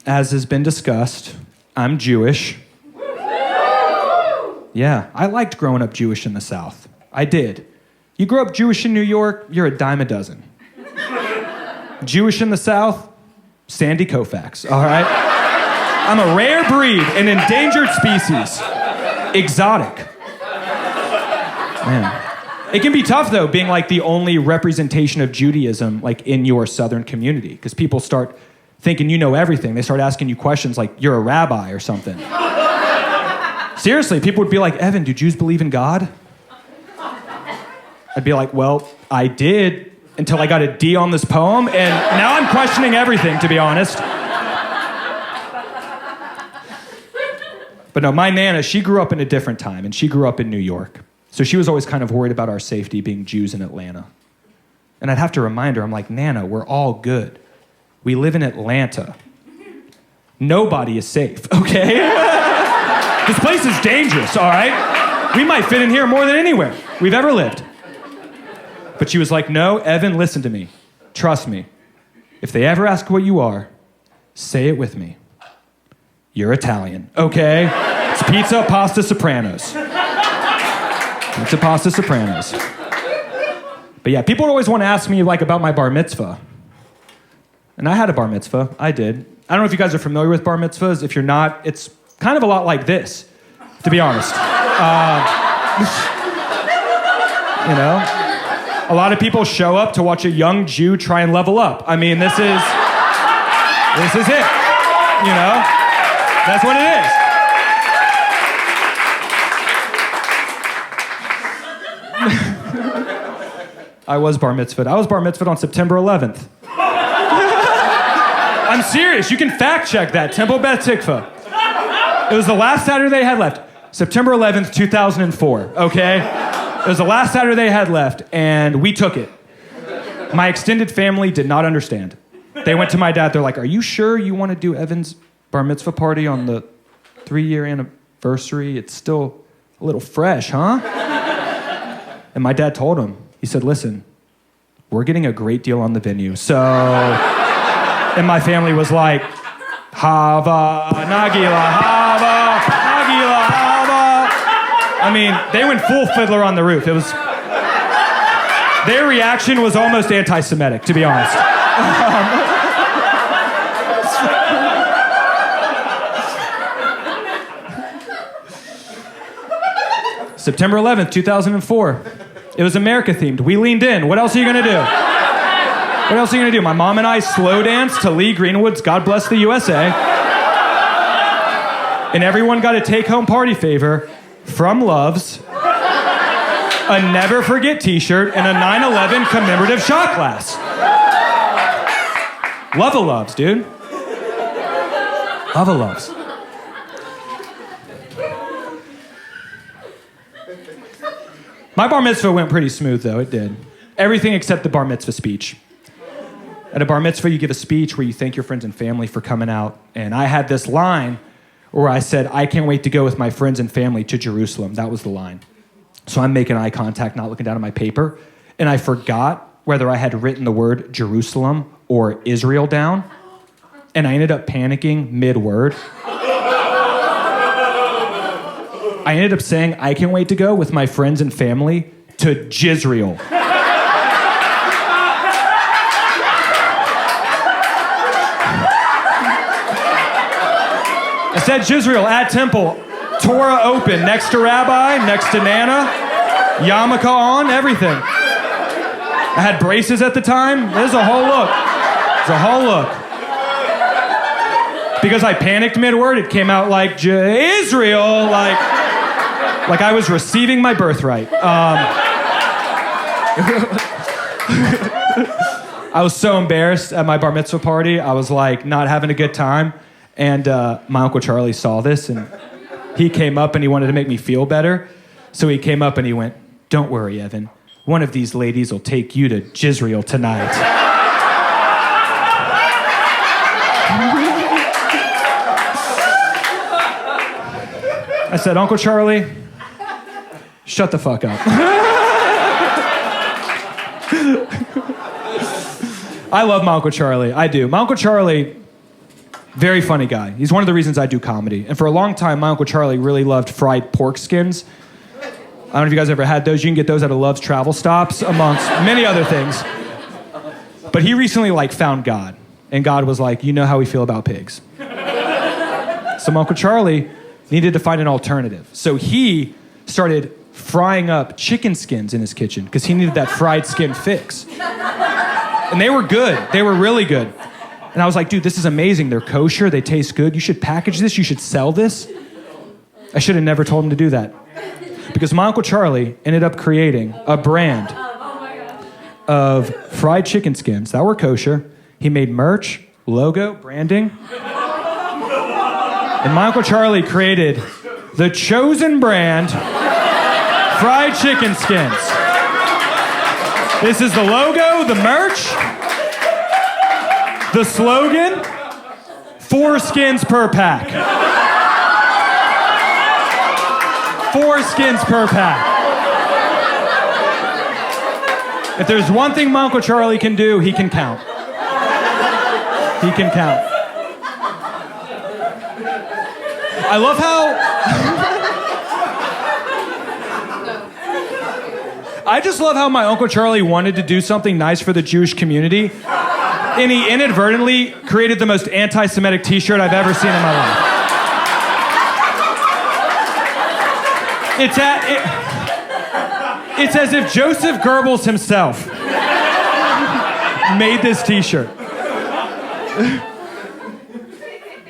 as has been discussed, I'm Jewish. Yeah, I liked growing up Jewish in the South. I did. You grow up Jewish in New York, you're a dime a dozen. Jewish in the South, Sandy Koufax, all right? I'm a rare breed, an endangered species. Exotic. Man. It can be tough, though, being like the only representation of Judaism like in your Southern community, because people start thinking you know everything. They start asking you questions like you're a rabbi or something. Seriously, people would be like, Evan, do Jews believe in God? I'd be like, well, I did until I got a D on this poem, and now I'm questioning everything, to be honest. But no, my Nana, she grew up in a different time, and she grew up in New York. So she was always kind of worried about our safety being Jews in Atlanta. And I'd have to remind her, I'm like, Nana, we're all good. We live in Atlanta. Nobody is safe, okay? This place is dangerous, all right? We might fit in here more than anywhere we've ever lived. But she was like, no, Evan, listen to me. Trust me. If they ever ask what you are, say it with me. You're Italian, okay? It's pizza, pasta, Sopranos. Pizza, pasta, Sopranos. But yeah, people would always want to ask me like about my bar mitzvah. And I had a bar mitzvah. I did. I don't know if you guys are familiar with bar mitzvahs. If you're not, it's kind of a lot like this, to be honest. You know? A lot of people show up to watch a young Jew try and level up. I mean, this is it. You know? That's what it is. I was bar mitzvahed. I was bar mitzvahed on September 11th. I'm serious. You can fact check that. Temple Beth Tikva. It was the last Saturday they had left. September 11th, 2004, okay? It was the last Saturday they had left, and we took it. My extended family did not understand. They went to my dad. They're like, are you sure you want to do Evan's bar mitzvah party on the 3-year anniversary? It's still a little fresh, huh? And my dad told him. He said, listen, we're getting a great deal on the venue. So, and my family was like, Hava, Nagila, Hava, Nagila, Hava. I mean, they went full Fiddler on the Roof. It was, their reaction was almost anti-Semitic, to be honest. September 11th, 2004. It was America themed. We leaned in. What else are you gonna do? What else are you gonna do? My mom and I slow danced to Lee Greenwood's God Bless the USA. And everyone got a take-home party favor from Love's, a Never Forget t-shirt, and a 9/11 commemorative shot glass. Love a Love's, dude. Love a Love's. My bar mitzvah went pretty smooth, though. It did. Everything except the bar mitzvah speech. At a bar mitzvah, you give a speech where you thank your friends and family for coming out. And I had this line where I said, I can't wait to go with my friends and family to Jerusalem. That was the line. So I'm making eye contact, not looking down at my paper. And I forgot whether I had written the word Jerusalem or Israel down. And I ended up panicking mid-word. I ended up saying, I can't wait to go with my friends and family to Jizreel. I said Jizreel at temple, Torah open, next to Rabbi, next to Nana, yarmulke on, everything. I had braces at the time. There's a whole look. There's a whole look. Because I panicked mid-word, it came out like Israel, like I was receiving my birthright. I was so embarrassed at my bar mitzvah party. I was like not having a good time. And my Uncle Charlie saw this and he came up and he wanted to make me feel better. So he came up and he went, don't worry, Evan. One of these ladies will take you to Jizreel tonight. I said, Uncle Charlie, shut the fuck up. I love my Uncle Charlie. I do. My Uncle Charlie, Very funny guy. He's one of the reasons I do comedy. And for a long time, my Uncle Charlie really loved fried pork skins. I don't know if you guys ever had those. You can get those at a Love's Travel Stops, amongst many other things. But he recently, found God. And God was like, you know how we feel about pigs. So my Uncle Charlie needed to find an alternative. So he started frying up chicken skins in his kitchen because he needed that fried skin fix. And they were good. They were really good. And I was like, dude, this is amazing. They're kosher. They taste good. You should package this. You should sell this. I should have never told him to do that. Because my Uncle Charlie ended up creating a brand of fried chicken skins that were kosher. He made merch, logo, branding. And my Uncle Charlie created the chosen brand fried chicken skins. This is the logo, the merch, the slogan, 4 skins per pack. 4 skins per pack. If there's one thing my Uncle Charlie can do, he can count. He can count. I love I just love how my Uncle Charlie wanted to do something nice for the Jewish community, and he inadvertently created the most anti-Semitic t-shirt I've ever seen in my life. It's as if Joseph Goebbels himself made this t-shirt.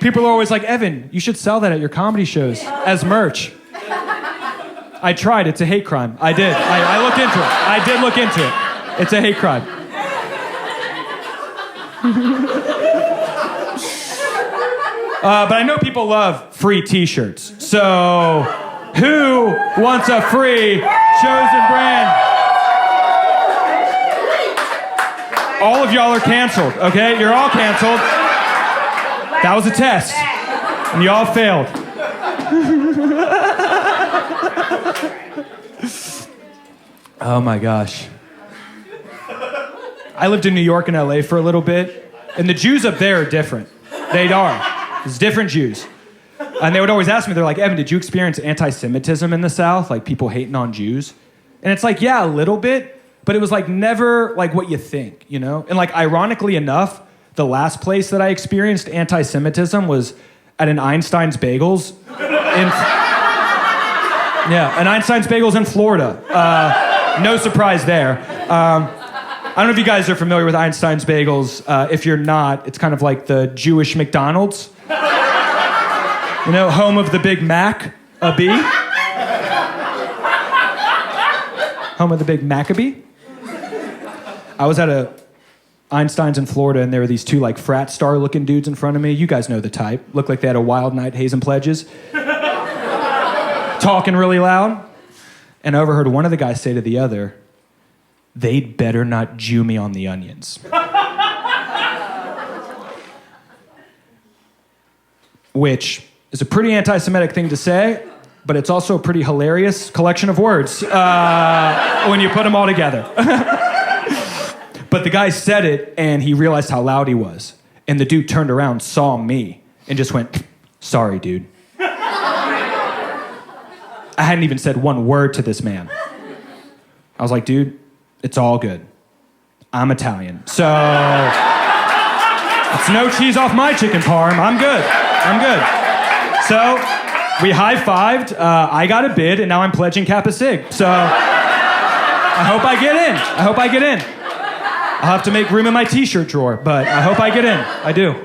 People are always like, Evan, you should sell that at your comedy shows as merch. I tried. It's a hate crime. I did. I looked into it. I did look into it. It's a hate crime. But I know people love free t-shirts. So who wants a free chosen brand? All of y'all are canceled, okay? You're all canceled. That was a test. And y'all failed. Oh my gosh. I lived in New York and LA for a little bit, and the Jews up there are different. They are. It's different Jews. And they would always ask me, they're like, Evan, did you experience anti-Semitism in the South? Like people hating on Jews? And it's like, yeah, a little bit, but it was never what you think, you know? And ironically enough, the last place that I experienced anti-Semitism was at an Einstein's Bagels an Einstein's Bagels in Florida. No surprise there. I don't know if you guys are familiar with Einstein's Bagels. If you're not, it's kind of like the Jewish McDonald's. You know, home of the Big Mac, a B. Home of the Big Maccabee. I was at a Einstein's in Florida, and there were these 2 frat star looking dudes in front of me. You guys know the type. Looked like they had a wild night hazing pledges. Talking really loud. And I overheard one of the guys say to the other, they'd better not Jew me on the onions. Which is a pretty anti-Semitic thing to say, but it's also a pretty hilarious collection of words when you put them all together. But the guy said it, and he realized how loud he was. And the dude turned around, saw me, and just went, sorry, dude. I hadn't even said one word to this man. I was like, dude, it's all good. I'm Italian. So, it's no cheese off my chicken parm. I'm good. So, we high-fived. I got a bid, and now I'm pledging Kappa Sig. So, I hope I get in. I'll have to make room in my t-shirt drawer, but I hope I get in. I do.